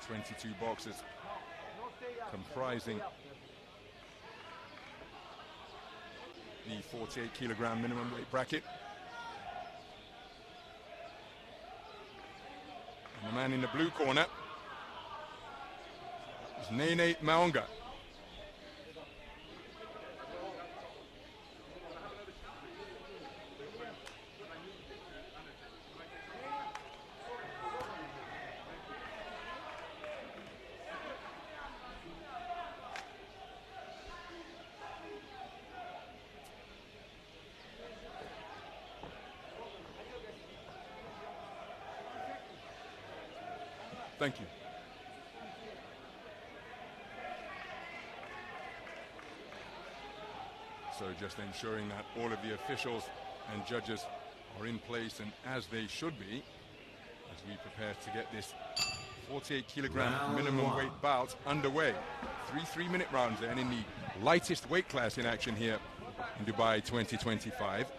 22 boxers comprising the 48-kilogram minimum weight bracket. And the man in the blue corner is Nene Maonga. Thank you. So just ensuring that all of the officials and judges are in place and as they should be as we prepare to get this 48-kilogram minimum weight bout underway. 3 3-minute rounds then in the lightest weight class in action here in Dubai 2025.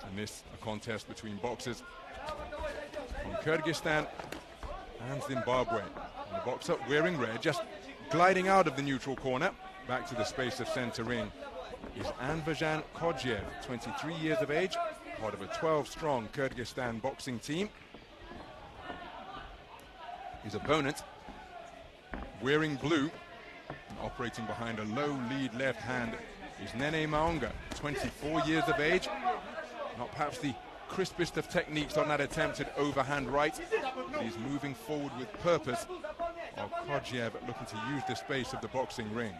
And this a contest between boxers from Kyrgyzstan and Zimbabwe. And the boxer wearing red, just gliding out of the neutral corner, back to the space of center ring, is Anvarzhan Khodzhiev, 23 years of age, part of a 12-strong Kyrgyzstan boxing team. His opponent, wearing blue, and operating behind a low lead left hand, is Nene Maonga, 24 years of age. Not perhaps the crispest of techniques on that attempted overhand right, but he's moving forward with purpose, while Khodzhiev looking to use the space of the boxing ring.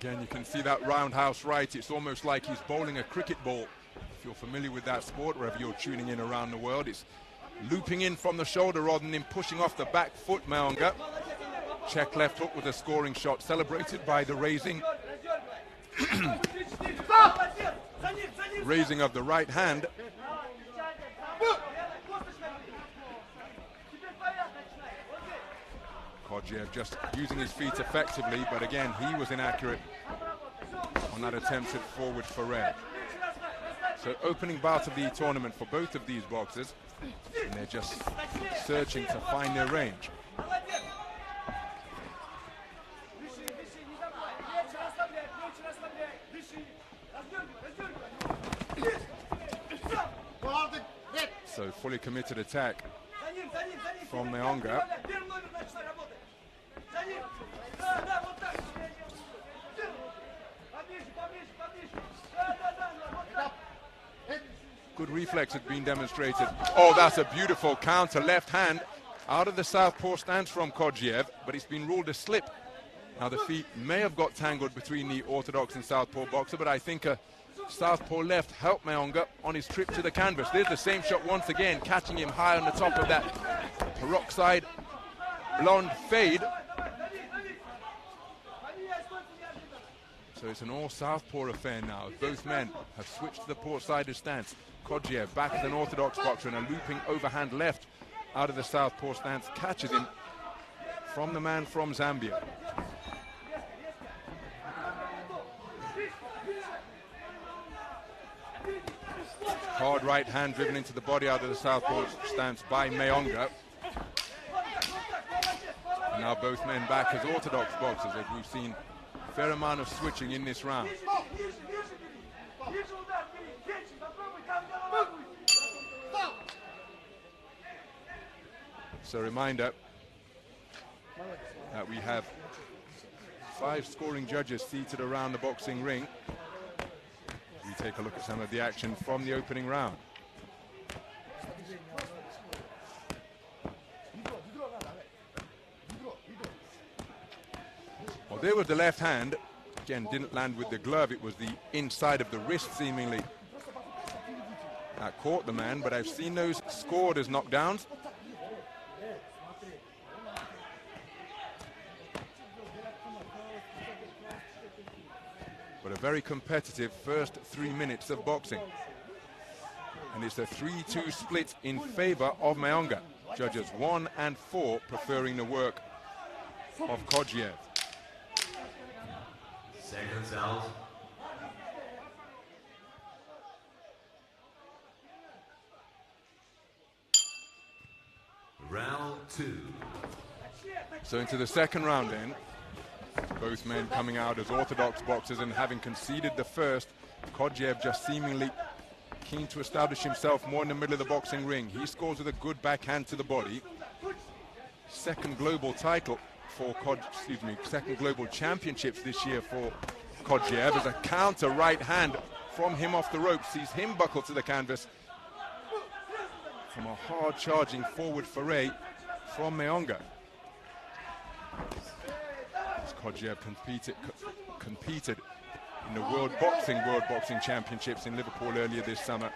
Again, you can see that roundhouse right. It's almost like he's bowling a cricket ball. If you're familiar with that sport, wherever you're tuning in around the world, it's looping in from the shoulder rather than pushing off the back foot. Maonga. Check left hook with a scoring shot, celebrated by the raising raising of the right hand. Khodzhiev just using his feet effectively, but again, he was inaccurate on that attempted forward foray. So opening bout of the tournament for both of these boxers, and they're just searching to find their range. So fully committed attack from Maonga. Good reflex had been demonstrated. Oh, that's a beautiful counter left hand out of the southpaw stance from Khodzhiev, but it's been ruled a slip. Now the feet may have got tangled between the orthodox and southpaw boxer, but I think a southpaw left helped Maonga on his trip to the canvas. There's the same shot once again, catching him high on the top of that peroxide blonde fade. So it's an all southpaw affair now. Both men have switched to the port-sided stance. Khodzhiev back as an orthodox boxer and a looping overhand left out of the southpaw stance catches him from the man from Zambia. Hard right hand driven into the body out of the southpaw stance by Maonga. And now both men back as orthodox boxers, as we've seen a fair amount of switching in this round. So a reminder that we have 5 scoring judges seated around the boxing ring. We take a look at some of the action from the opening round. Well, there was the left hand. Again, didn't land with the glove. It was the inside of the wrist, seemingly, that caught the man. But I've seen those scored as knockdowns. But a very competitive first 3 minutes of boxing. And it's a 3-2 split in favor of Maonga. Judges 1 and 4 preferring the work of Khodzhiev. Seconds out. Round 2. So into the second round then. Both men coming out as orthodox boxers, and having conceded the first, Khodzhiev just seemingly keen to establish himself more in the middle of the boxing ring. He scores with a good backhand to the body. Second global title for second global championships this year for Khodzhiev, as a counter right hand from him off the rope sees him buckle to the canvas from a hard charging forward foray from Maonga. Khodzhiev competed in the World Boxing Championships in Liverpool earlier this summer.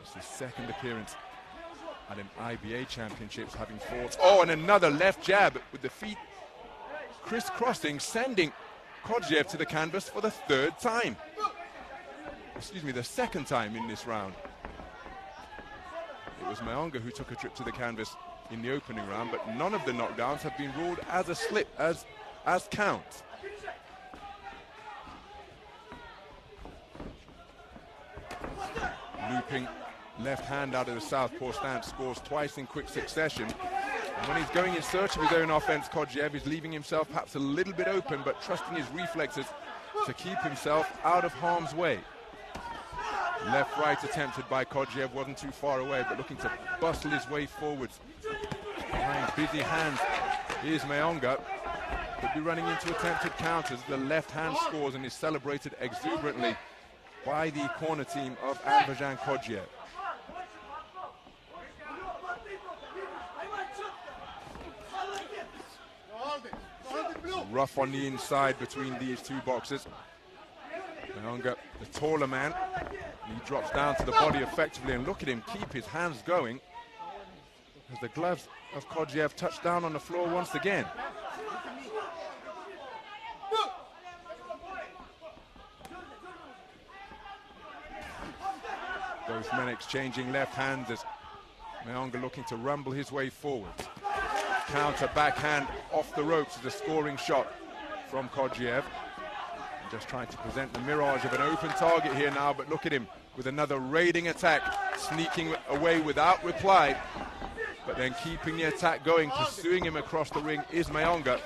It's his second appearance at an IBA Championships, having fought. Oh, and another left jab with the feet crisscrossing, sending Khodzhiev to the canvas for the third time. Excuse me, the second time in this round. It was Maonga who took a trip to the canvas in the opening round, but none of the knockdowns have been ruled as a slip, as counts. Looping left hand out of the southpaw stance, scores twice in quick succession. And when he's going in search of his own offense, Khodzhiev is leaving himself perhaps a little bit open, but trusting his reflexes to keep himself out of harm's way. Left-right attempted by Khodzhiev, wasn't too far away, but looking to bustle his way forwards. Behind busy hands is Maonga. Could be running into attempted counters. The left hand scores and is celebrated exuberantly by the corner team of Anvarzhan Khodzhiev. Rough on the inside between these two boxers. Maonga, the taller man, he drops down to the body effectively, and look at him keep his hands going as the gloves of Khodzhiev touch down on the floor once again. Both men exchanging left hands as Maonga looking to rumble his way forward. Counter backhand off the ropes is a scoring shot from Khodzhiev. Just trying to present the mirage of an open target here now, but look at him with another raiding attack, sneaking away without reply, but then keeping the attack going, pursuing him across the ring is Maonga,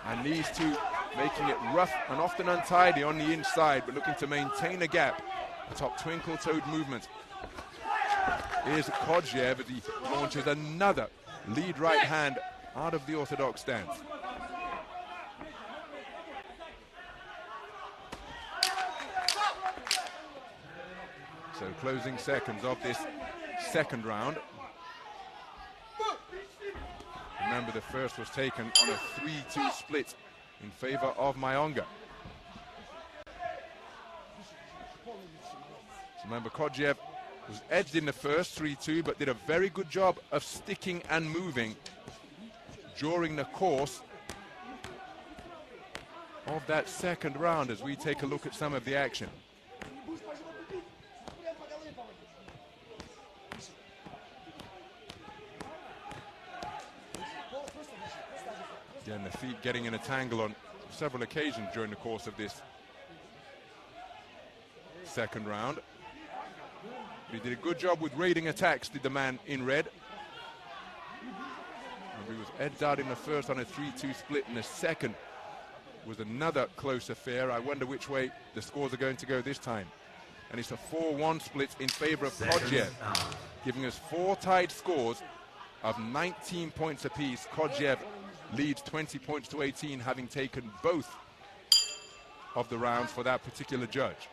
and these two making it rough and often untidy on the inside, but looking to maintain a gap. A top twinkle-toed movement is Khodzhiev as he launches another lead right hand out of the orthodox stance. So closing seconds of this second round. Remember, the first was taken on a 3-2 split in favor of Maonga. So remember, Khodzhiev was edged in the first 3-2, but did a very good job of sticking and moving during the course of that second round as we take a look at some of the action. Again, the feet getting in a tangle on several occasions during the course of this second round. He did a good job with raiding attacks, did the man in red. And he was edged out in the first on a 3-2 split, and the second was another close affair. I wonder which way the scores are going to go this time. And it's a 4-1 split in favor of Khodzhiev, giving us 4 tied scores of 19 points apiece. Khodzhiev leads 20 points to 18, having taken both of the rounds for that particular judge.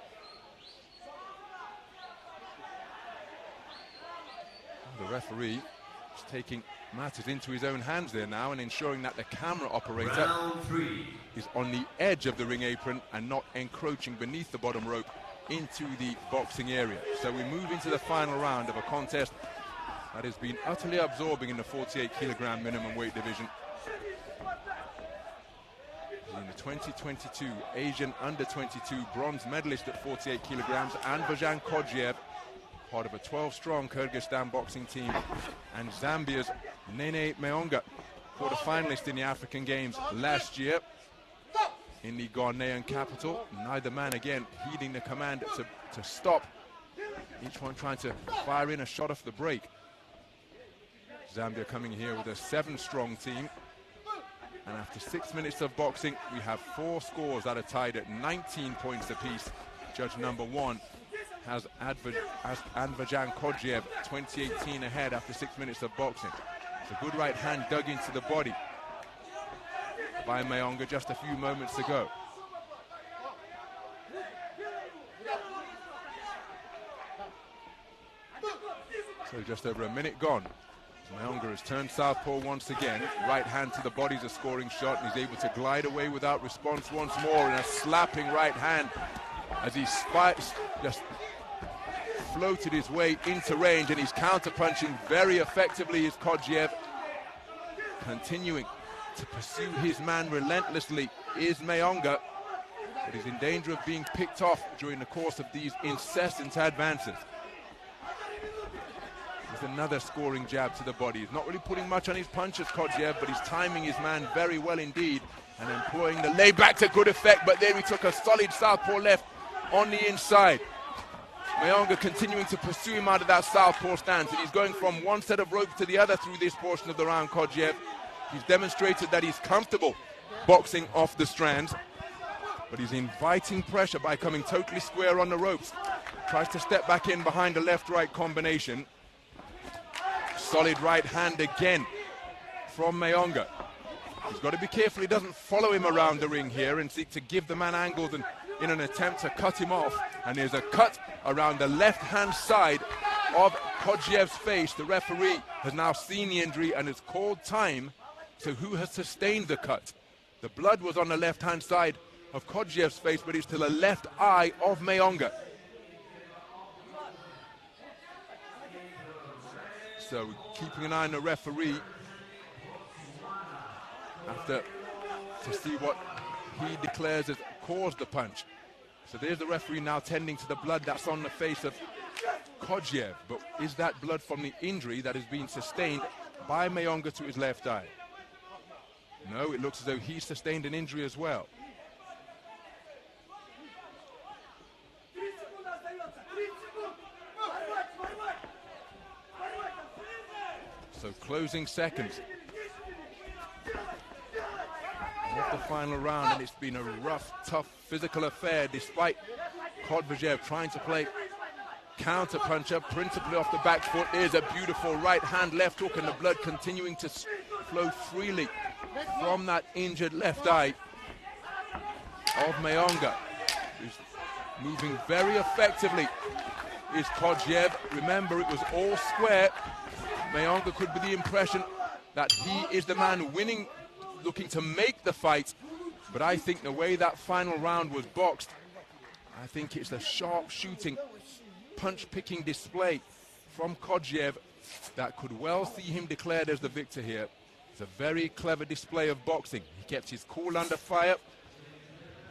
The referee is taking matters into his own hands there now and ensuring that the camera operator is on the edge of the ring apron and not encroaching beneath the bottom rope into the boxing area. So we move into the final round of a contest that has been utterly absorbing in the 48 kilogram minimum weight division. In the 2022 Asian under-22 bronze medalist at 48 kilograms, Anvarzhan Khodzhiev, part of a 12-strong Kyrgyzstan boxing team, and Zambia's Nene Maonga, quarter-finalist in the African Games last year in the Ghanaian capital. Neither man again heeding the command to stop, each one trying to fire in a shot off the break. Zambia coming here with a 7-strong team. And after 6 minutes of boxing, we have 4 scores that are tied at 19 points apiece. Judge number 1 has Anvarzhan Khodzhiev 2018 ahead after 6 minutes of boxing. It's a good right hand dug into the body by Maonga just a few moments ago. So just over a minute gone. Maonga has turned southpaw once again. Right hand to the body is a scoring shot, and he's able to glide away without response once more, and a slapping right hand as he just floated his way into range, and he's counter-punching very effectively is Khodzhiev. Continuing to pursue his man relentlessly is Maonga, but he's in danger of being picked off during the course of these incessant advances. There's another scoring jab to the body. He's not really putting much on his punches, Khodzhiev, but he's timing his man very well indeed and employing the layback to good effect, but there he took a solid southpaw left on the inside. Maonga continuing to pursue him out of that southpaw stance, and he's going from one set of ropes to the other through this portion of the round, Khodzhiev. He's demonstrated that he's comfortable boxing off the strands, but he's inviting pressure by coming totally square on the ropes. Tries to step back in behind a left-right combination. Solid right hand again from Maonga. He's got to be careful he doesn't follow him around the ring here and seek to give the man angles and in an attempt to cut him off. And there's a cut around the left-hand side of Khodzhiev's face. The referee has now seen the injury and has called time. So who has sustained the cut? The blood was on the left-hand side of Khodzhiev's face, but it's to the left eye of Maonga. So keeping an eye on the referee to see what he declares has caused the punch. So there's the referee now tending to the blood that's on the face of Khodzhiev. But is that blood from the injury that has been sustained by Maonga to his left eye? No, it looks as though he sustained an injury as well. So closing seconds of the final round, and it's been a rough, tough, physical affair despite Khodzhiev trying to play counter-puncher, principally off the back foot. There's a beautiful right hand left hook, and the blood continuing to flow freely from that injured left eye of Maonga, who's moving very effectively is Khodzhiev. Remember, it was all square. Maonga could be the impression that he is the man winning, looking to make the fight. But I think the way that final round was boxed, I think it's a sharp-shooting, punch-picking display from Khodzhiev that could well see him declared as the victor here. It's a very clever display of boxing. He kept his cool under fire,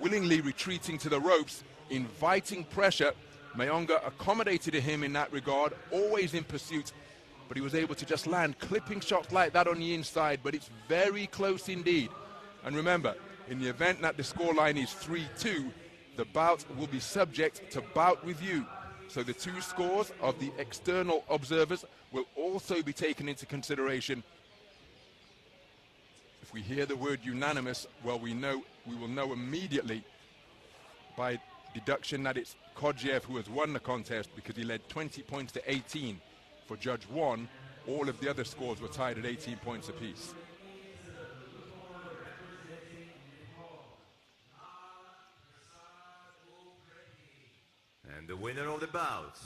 willingly retreating to the ropes, inviting pressure. Maonga accommodated him in that regard, always in pursuit, but he was able to just land clipping shots like that on the inside, but it's very close indeed. And remember, in the event that the scoreline is 3-2, the bout will be subject to bout review. So the two scores of the external observers will also be taken into consideration. If we hear the word unanimous, well, we will know immediately by deduction that it's Khodzhiev who has won the contest, because he led 20 points to 18 for Judge 1. All of the other scores were tied at 18 points apiece. And the winner of the bout,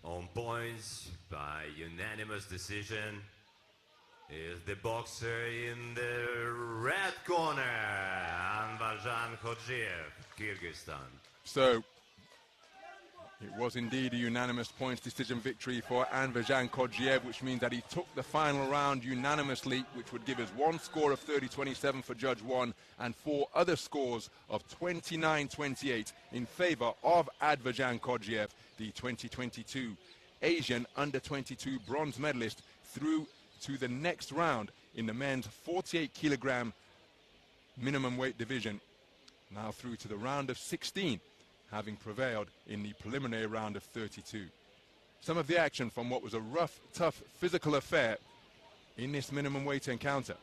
on points by unanimous decision, is the boxer in the red corner, Anvarzhan Khodzhiev, Kyrgyzstan. So it was indeed a unanimous points decision victory for Anvarzhan Khodzhiev, which means that he took the final round unanimously, which would give us one score of 30-27 for Judge 1 and 4 other scores of 29-28 in favor of Anvarzhan Khodzhiev, the 2022 Asian Under-22 bronze medalist, through to the next round in the men's 48-kilogram minimum weight division, now through to the round of 16, having prevailed in the preliminary round of 32. Some of the action from what was a rough, tough, physical affair in this minimum weight encounter.